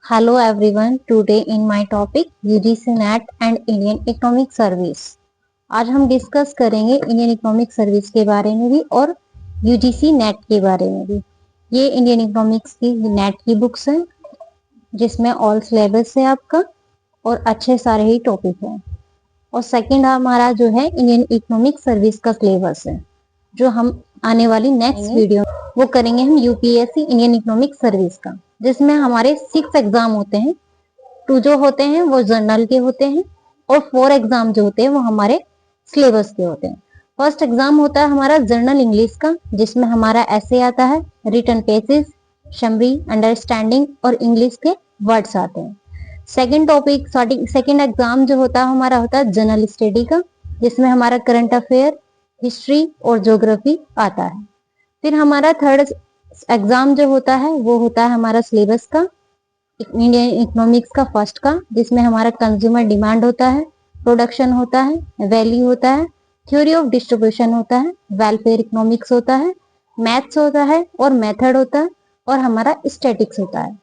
Hello everyone, today in my topic UGC NET and Indian Economic Service। आज हम discuss करेंगे Indian economic service के बारे में भी और यूजीसी नेट के बारे में भी। ये इंडियन इकोनॉमिक्स की नेट की बुक्स है जिसमें ऑल सिलेबस है आपका और अच्छे सारे ही टॉपिक हैं। और सेकंड हमारा जो है इंडियन इकोनॉमिक सर्विस का सिलेबस है जो हम आने वाली नेक्स्ट वीडियो वो करेंगे हम यूपीएससी इंडियन इकोनॉमिक सर्विस का, जिसमें हमारे 6 एग्जाम होते हैं। 2 जो होते हैं वो जर्नल के होते हैं और 4 एग्जाम जो होते हैं वो हमारे सिलेबस के होते हैं। फर्स्ट एग्जाम होता है हमारा जर्नल इंग्लिश का, जिसमें हमारा ऐसे आता है, रिटन पेजेस, समरी, अंडरस्टैंडिंग और इंग्लिश के वर्ड्स आते हैं। सेकंड टॉपिक सेकंड एग्जाम जो होता है हमारा होता है जनरल स्टडी का, जिसमें हमारा करंट अफेयर, हिस्ट्री और ज्योग्राफी आता है। फिर हमारा थर्ड एग्जाम जो होता है वो होता है हमारा सिलेबस का, इंडियन इकोनॉमिक्स का फर्स्ट का, जिसमें हमारा कंज्यूमर डिमांड होता है, प्रोडक्शन होता है, वैल्यू होता है, थ्योरी ऑफ डिस्ट्रीब्यूशन होता है, वेलफेयर इकोनॉमिक्स होता है, मैथ्स होता है और मेथड होता है और हमारा स्टैटिक्स होता है।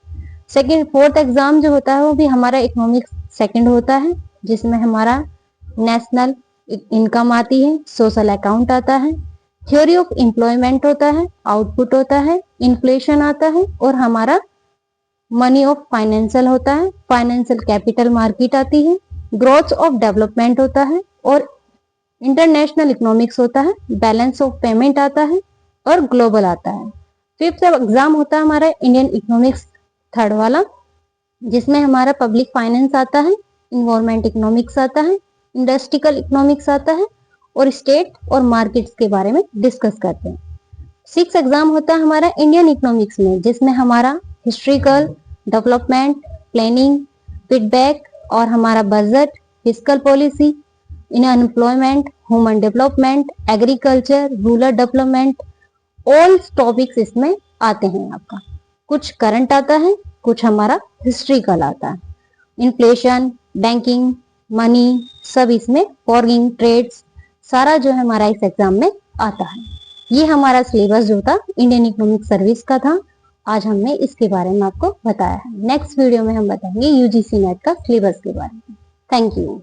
सेकंड फोर्थ एग्जाम जो होता है वो भी हमारा इकोनॉमिक्स सेकंड होता है, जिसमें हमारा नेशनल इनकम आती है, सोशल अकाउंट आता है, थ्योरी ऑफ एम्प्लॉयमेंट होता है, आउटपुट होता है, इन्फ्लेशन आता है और हमारा मनी ऑफ फाइनेंशियल होता है, फाइनेंशियल कैपिटल मार्केट आती है, ग्रोथ ऑफ डेवलपमेंट होता है और इंटरनेशनल इकोनॉमिक्स होता है, बैलेंस ऑफ पेमेंट आता है और ग्लोबल आता है। फिफ्थ एग्जाम होता है हमारा इंडियन इकोनॉमिक्स थर्ड वाला, जिसमें हमारा पब्लिक फाइनेंस आता है, इन्वायरमेंट इकोनॉमिक्स आता है, इंडस्ट्रियल इकोनॉमिक्स आता है और स्टेट और मार्केट्स के बारे में डिस्कस करते हैं। 6 एग्जाम होता है हमारा इंडियन इकोनॉमिक्स में, जिसमें हमारा हिस्ट्रिकल, डेवलपमेंट, प्लानिंग, फीडबैक और हमारा budget, fiscal policy, unemployment, human development, agriculture, rural development, all topics इसमें आते हैं आपका। कुछ करंट आता है, कुछ हमारा हिस्ट्रिकल आता है, इन्फ्लेशन, बैंकिंग, मनी, सब इसमें, फॉरेन ट्रेड्स, सारा जो है हमारा इस एग्जाम में आता है। ये हमारा सिलेबस जो था इंडियन इकोनॉमिक सर्विस का था। आज हमने इसके बारे में आपको बताया है। नेक्स्ट वीडियो में हम बताएंगे यूजीसी नेट का सिलेबस के बारे में। Thank you.